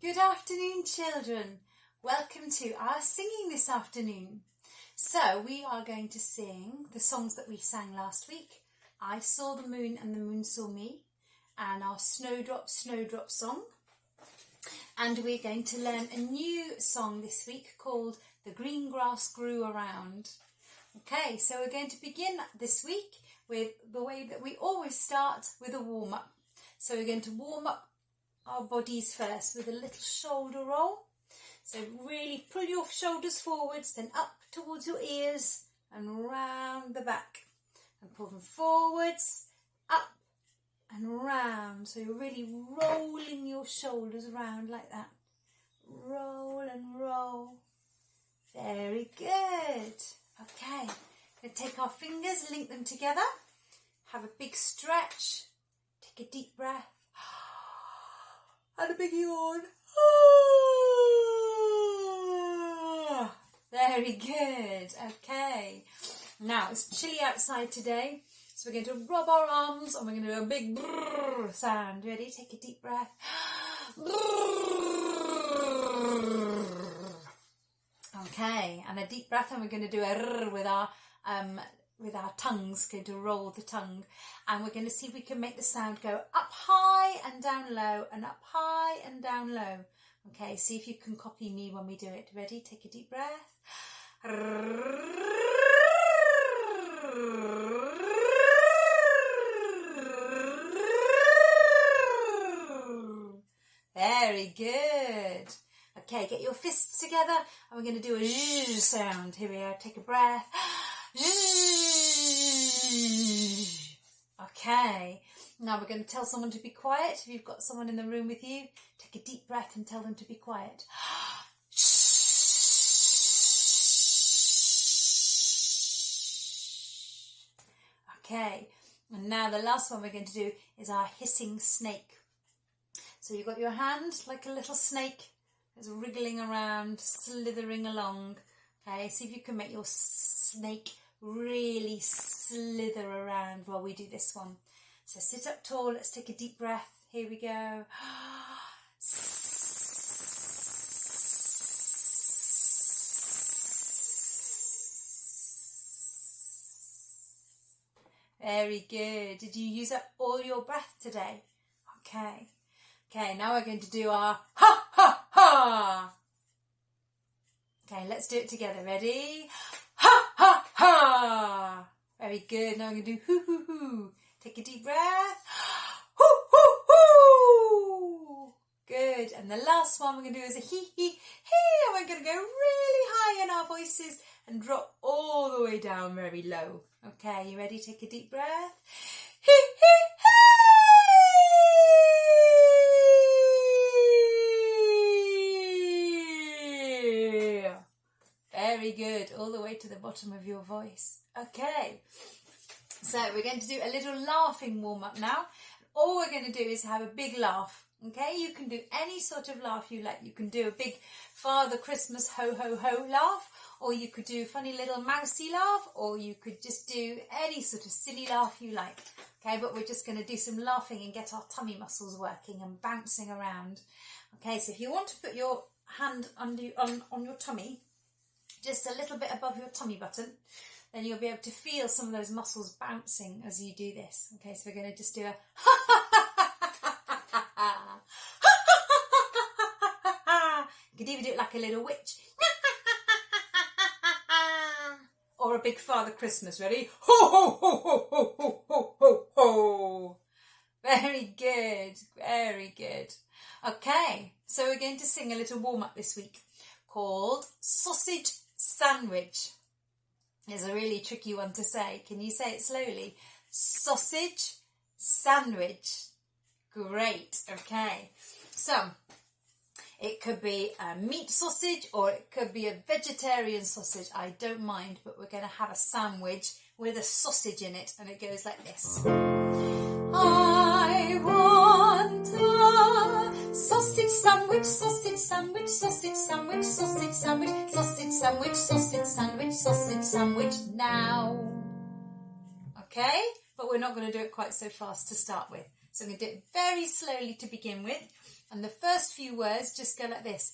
Good afternoon, children. Welcome to our singing this afternoon. So we are going to sing the songs that we sang last week. I Saw the Moon and the Moon Saw Me, and our Snowdrop, Snowdrop song. And we're going to learn a new song this week called The Green Grass Grew Around. Okay, so we're going to begin this week with the way that we always start, with a warm-up. So we're going to warm up our bodies first with a little shoulder roll. So really pull your shoulders forwards, then up towards your ears and round the back. And pull them forwards, up and round. So you're really rolling your shoulders around like that. Roll and roll. Very good. Okay, we're going to take our fingers, link them together. Have a big stretch. Take a deep breath. And a big yawn. Very good. Okay. Now, it's chilly outside today, so we're going to rub our arms and we're going to do a big brrr sound. Ready? Take a deep breath. Okay, and a deep breath, and we're going to do a rrr with our tongues, going to roll the tongue, and we're going to see if we can make the sound go up high and down low, and up high and down low. Okay, see if you can copy me when we do it. Ready? Take a deep breath. Very good. Okay, get your fists together, and we're going to do a zh sound. Here we are. Take a breath. Okay, now we're going to tell someone to be quiet. If you've got someone in the room with you, take a deep breath and tell them to be quiet. Okay, and now the last one we're going to do is our hissing snake. So you've got your hand like a little snake that's wriggling around, slithering along. Okay, see if you can make your snake really slither around while we do this one. So sit up tall, let's take a deep breath. Here we go. Very good. Did you use up all your breath today? Okay. Okay, now we're going to do our ha ha ha. Okay, let's do it together. Ready? Ha ha ha. Very good. Now we're going to do hoo hoo hoo. Take a deep breath. Hoo hoo hoo. Good. And the last one we're going to do is a hee hee hee. And we're going to go really high in our voices and drop all the way down very low. Okay, you ready? Take a deep breath. Hee hee hee. Very good. All the way to the bottom of your voice. Okay. So we're going to do a little laughing warm-up now. All we're going to do is have a big laugh. Okay, you can do any sort of laugh you like. You can do a big Father Christmas ho ho ho laugh, or you could do a funny little mousy laugh, or you could just do any sort of silly laugh you like. Okay, but we're just going to do some laughing and get our tummy muscles working and bouncing around. Okay, so if you want to put your hand on your tummy, just a little bit above your tummy button, then you'll be able to feel some of those muscles bouncing as you do this. Okay, so we're going to just do a you could even do it like a little witch. Or a big Father Christmas. Ready? Ho ho ho ho ho ho ho ho ho. Very good. Very good. Okay, so we're going to sing a little warm-up this week called Sausage Sandwich. It's a really tricky one to say. Can you say it slowly? Sausage sandwich. Great. Okay. So it could be a meat sausage or it could be a vegetarian sausage. I don't mind, but we're going to have a sandwich with a sausage in it, and it goes like this. I want a sausage sandwich, sausage sandwich, sausage sandwich, sausage sandwich, sausage sandwich, sausage sandwich, sausage sandwich now. Okay, but we're not going to do it quite so fast to start with. So I'm going to do it very slowly to begin with. And the first few words just go like this.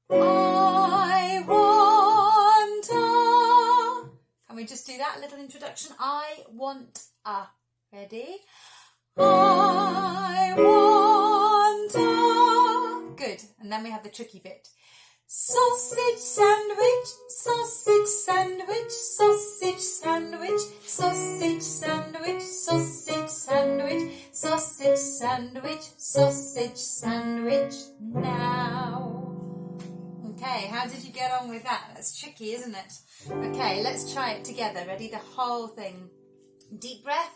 I want a. Can we just do that little introduction? I want a. Ready? I want a. Good. And then we have the tricky bit. Sausage sandwich, sausage sandwich, sausage sandwich, sausage sandwich, sausage sandwich, sausage sandwich, sausage sandwich now. Okay, how did you get on with that? That's tricky, isn't it? Okay, let's try it together. Ready? The whole thing. Deep breath.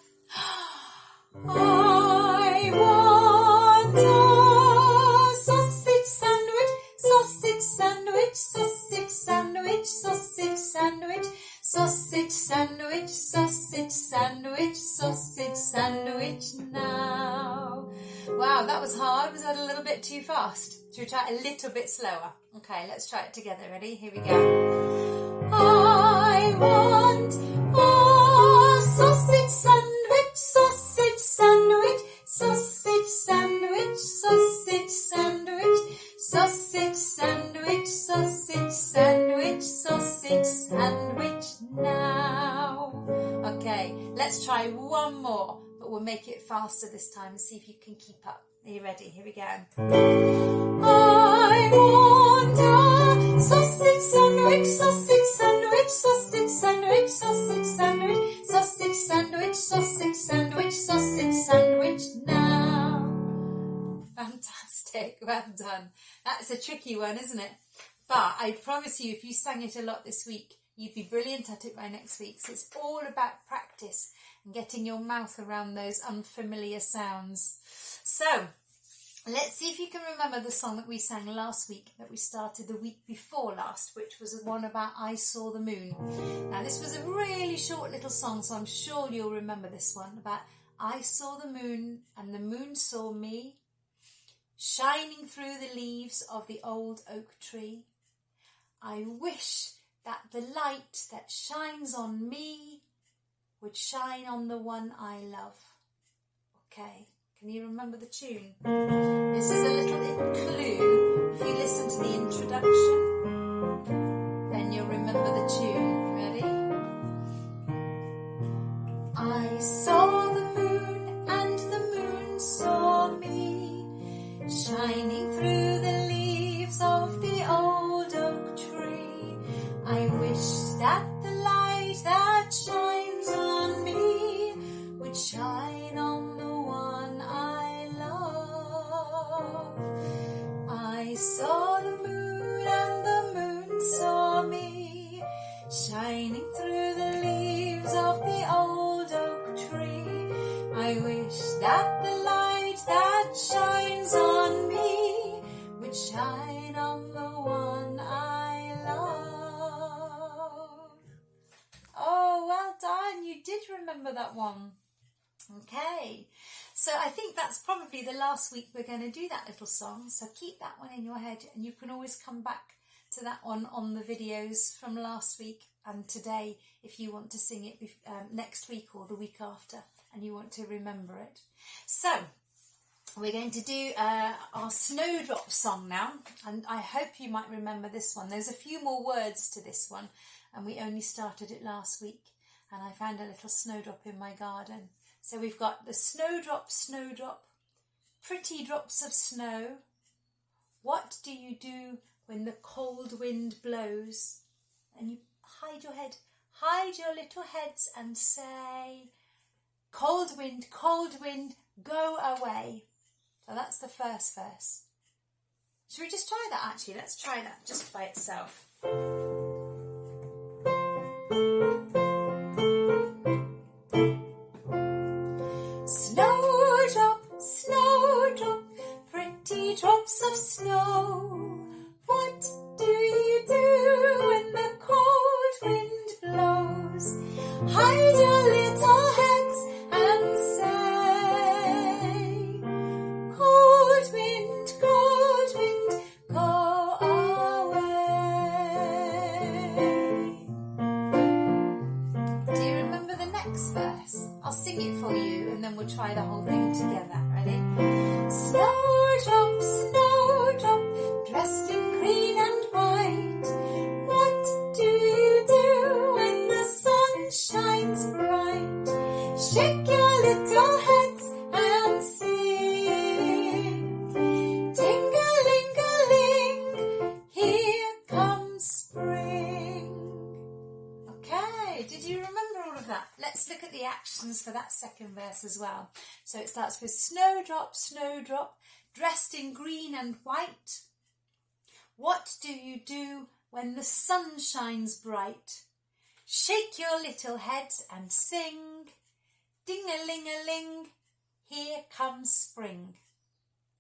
I want a sausage sandwich, sausage sandwich, sausage sandwich, sausage sandwich, sausage sandwich, sausage sandwich, sausage sandwich now. Wow, that was hard. Was that a little bit too fast? Should we try it a little bit slower? Okay, let's try it together. Ready? Here we go. I want a sausage sandwich, sausage sandwich, sausage sandwich, sausage sandwich, sausage sandwich, sausage sandwich, sausage sandwich now. Okay, let's try one more, but we'll make it faster this time and see if you can keep up. Are you ready? Here we go. I want a sausage sandwich, sausage sandwich, sausage sandwich, sausage sandwich, sausage sandwich, sausage sandwich, sausage sandwich now. Fantastic, well done. That's a tricky one, isn't it? But I promise you, if you sang it a lot this week, you'd be brilliant at it by next week. So it's all about practice and getting your mouth around those unfamiliar sounds. So let's see if you can remember the song that we sang last week, that we started the week before last, which was the one about I Saw the Moon. Now this was a really short little song, so I'm sure you'll remember this one, about I saw the moon and the moon saw me, shining through the leaves of the old oak tree. I wish that the light that shines on me would shine on the one I love. Okay. Can you remember the tune? This is a little clue. If you listen to the introduction, then you'll remember the tune. Ready? I saw the moon and the moon saw me, shining through the leaves of the old oak tree. I wish that the light that shines on me would shine on the one I love. I saw the moon and the moon saw me, shining through the leaves of the old oak tree. I wish that the light that shines on me would shine on the one I love. Oh, well done. You did remember that one. Okay, so I think that's probably the last week we're going to do that little song, so keep that one in your head, and you can always come back to that one on the videos from last week and today if you want to sing it next week or the week after and you want to remember it. So we're going to do our Snowdrop song now, and I hope you might remember this one. There's a few more words to this one, and we only started it last week, and I found a little snowdrop in my garden. So we've got the snowdrop, snowdrop, pretty drops of snow. What do you do when the cold wind blows? And you hide your head, hide your little heads and say, cold wind, go away. So that's the first verse. Should we just try that actually? Let's try that just by itself. Snowdrop, snowdrop, pretty drops of snow. What do you do when the cold wind blows? Hide your little heads and say, cold wind, go away. Do you remember the next verse? I'll sing it for you and then we'll try the whole thing together. Ready? Snowdrop, snowdrop. Shake your little heads and sing. Ding-a-ling-a-ling, here comes spring. Okay, did you remember all of that? Let's look at the actions for that second verse as well. So it starts with snowdrop, snowdrop, dressed in green and white. What do you do when the sun shines bright? Shake your little heads and sing. Ding-a-ling-a-ling, here comes spring.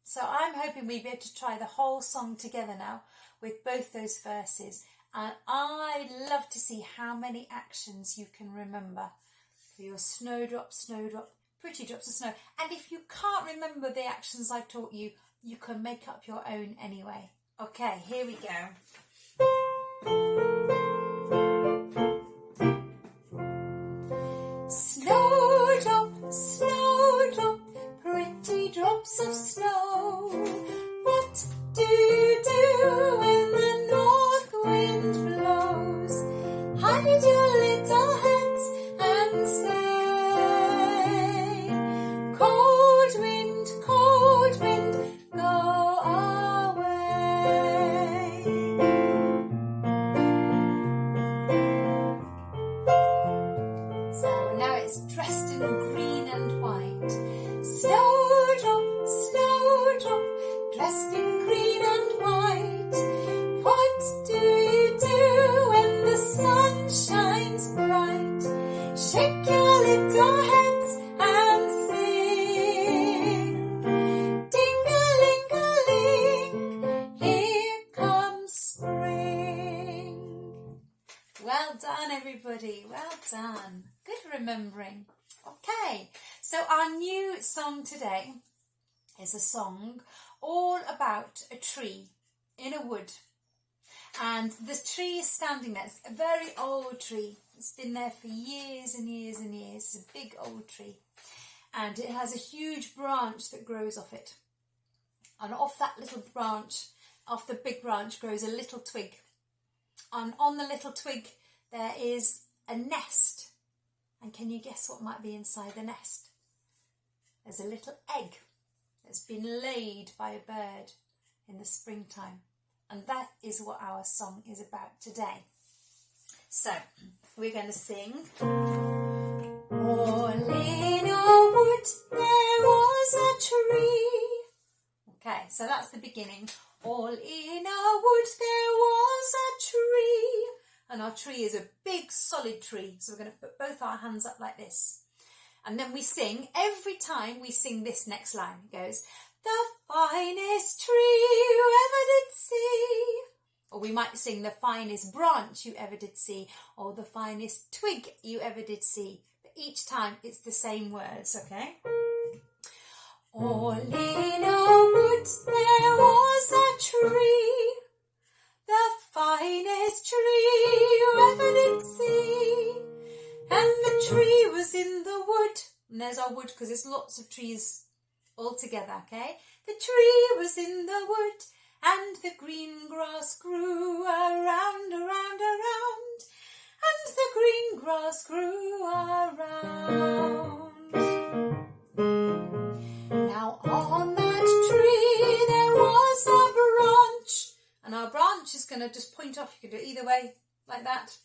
So I'm hoping we'll be able to try the whole song together now with both those verses. And I'd love to see how many actions you can remember for your snowdrop, snowdrop, pretty drops of snow. And if you can't remember the actions I taught you, you can make up your own anyway. Okay, here we go. Snowdrop, snowdrop, pretty drops of snow. What do you do when the north wind blows? Hide your little heads and say, cold wind, go away. So now it's dressed in green and white. Snowdrop, snowdrop, dressed in green and white. What do you do when the sun shines bright? Shake your little heads and sing. Ding-a-ling-a-ling, here comes spring. Well done, everybody. Well done. Good remembering. Okay, so our new song today is a song all about a tree in a wood. And the tree is standing there. It's a very old tree. It's been there for years and years and years. It's a big old tree. And it has a huge branch that grows off it. And off that little branch, off the big branch, grows a little twig. And on the little twig, there is a nest. And can you guess what might be inside the nest? There's a little egg that's been laid by a bird in the springtime. And that is what our song is about today. So, we're going to sing. All in a wood there was a tree. Okay, so that's the beginning. All in a wood there was a tree. And our tree is a big solid tree. So we're going to put both our hands up like this. And then we sing, every time we sing this next line. It goes, the finest tree you ever did see. Or we might sing the finest branch you ever did see. Or the finest twig you ever did see. But each time it's the same words, okay? All in a wood there was a tree. The finest tree you ever did see. And the tree was in the wood. And there's our wood because there's lots of trees all together, okay? The tree was in the wood and the green grass grew around, around, around. And the green grass grew around. Now on that tree there was a branch. And our branch is going to just point off. You can do it either way, like that,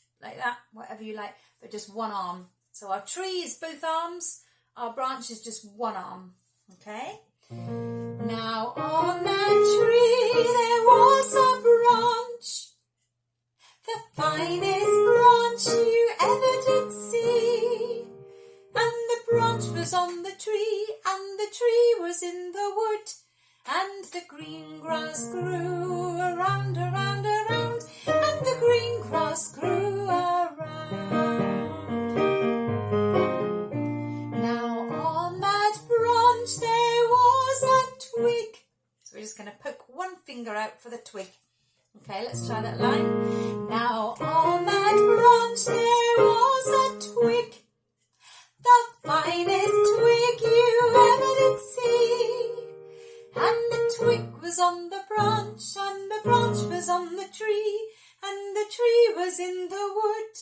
whatever you like, but just one arm. So our tree is both arms, our branch is just one arm, okay? Now on that tree there was a branch, the finest branch you ever did see. And the branch was on the tree, and the tree was in the wood. And the green grass grew around, around, around. And the green grass grew around. Now on that branch there was a twig. So we're just going to poke one finger out for the twig. Okay, let's try that line. Now on that branch there was a twig. The finest twig you ever did see. And the twig was on the branch, and the branch was on the tree, and the tree was in the wood,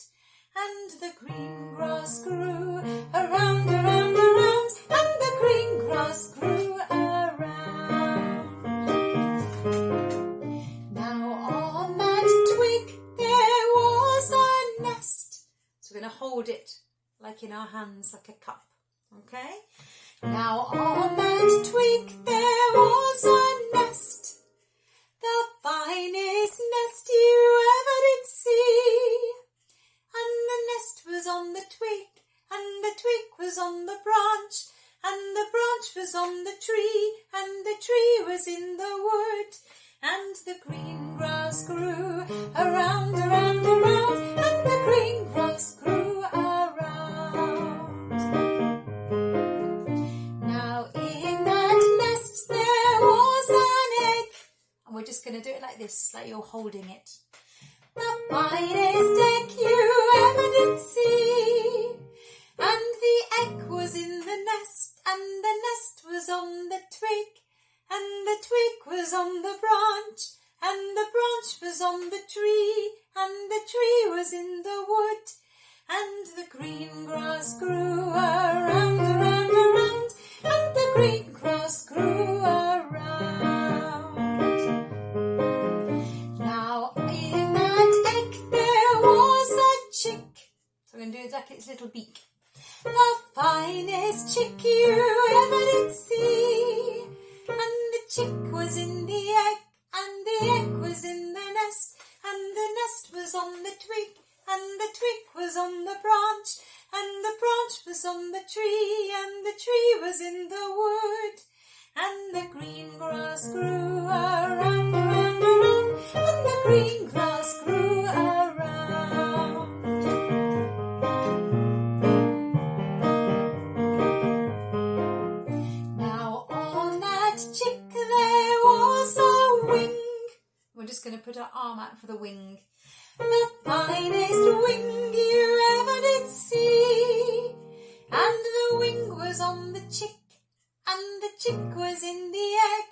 and the green grass grew around, around, around, and the green grass grew around. Now on that twig there was a nest. So we're going to hold it like in our hands, like a cup, okay? Now on that twig there was a nest, the finest nest you ever did see. And the nest was on the twig, and the twig was on the branch, and the branch was on the tree, and the tree was in the wood. And the green grass grew around, around, around, and the green grass grew around. Now in that nest there was an egg, and we're just going to do it like this, like you're holding it. The finest egg you ever did see. And the egg was in the nest, and the nest was on the twig, and the twig was on the branch, and the branch was on the tree, and the tree was in the wood. And the green grass grew around, around, around, and the green grass grew around. Now in that egg there was a chick. So we're going to do it like its little beak. The finest chick you ever did see. And the chick was in the egg, and the egg was in the nest, and the nest was on the twig, and the twig was on the branch, and the branch was on the tree, and the tree was in the wood. And the green grass grew around, around, around, and the green grass grew around. Now on that chick there was a wing. We're just going to put our arm out for the wing. The finest wing you ever did see. And the wing was on the chick, and the chick was in the egg,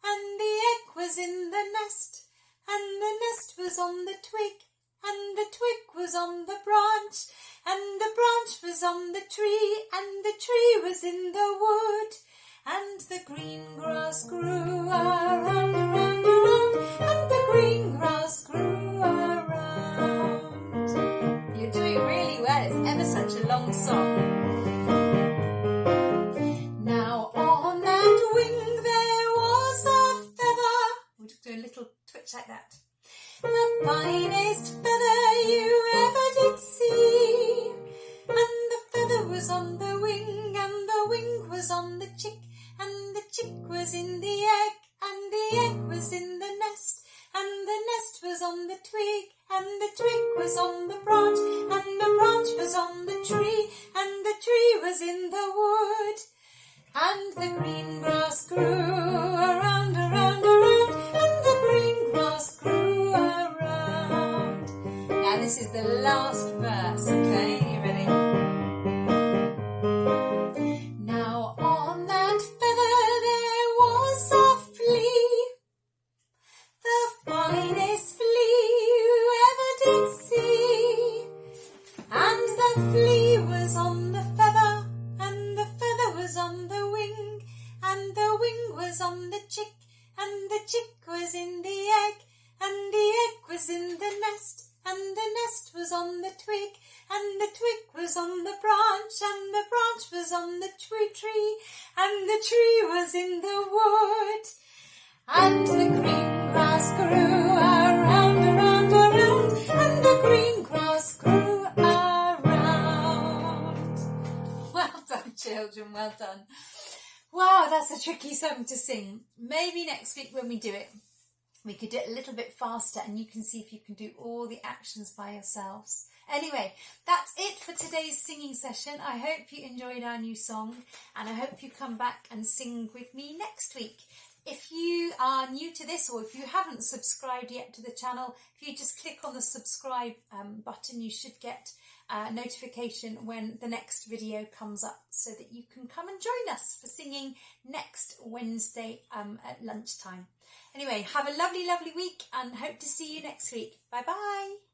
and the egg was in the nest, and the nest was on the twig, and the twig was on the branch, and the branch was on the tree, and the tree was in the wood. And the green grass grew around, around, around, and the green grass grew around. You're doing really well. It's ever such a long song. Now on that wing there was a feather. We'll just do a little twitch like that. The finest feather you ever did see. And the feather was on the wing, and the wing was on the chick, and the chick was in the egg, and the egg was in the nest, and the nest was on the twig, and the twig was on the branch, and the branch was on the tree, and the tree was in the wood. And the green grass grew around, around, around, and the green grass grew around. Now this is the last verse, okay? You ready? Now on that feather there was a flea, the finest flea you ever did see. And the flea was on the feather, and the feather was on the wing, and the wing was on the chick, and the chick was in the egg, and the egg was in the nest, and the nest was on the twig, and the twig was on the branch, and the branch was on the tree, and the tree was in the wood. And the green grass grew around, around, around, and the green grass grew around. Well done, children, well done. Wow, that's a tricky song to sing. Maybe next week when we do it, we could do it a little bit faster and you can see if you can do all the actions by yourselves. Anyway, that's it for today's singing session. I hope you enjoyed our new song and I hope you come back and sing with me next week. If you are new to this or if you haven't subscribed yet to the channel, if you just click on the subscribe button, you should get a notification when the next video comes up so that you can come and join us for singing next Wednesday at lunchtime. Anyway, have a lovely, lovely week and hope to see you next week. Bye-bye.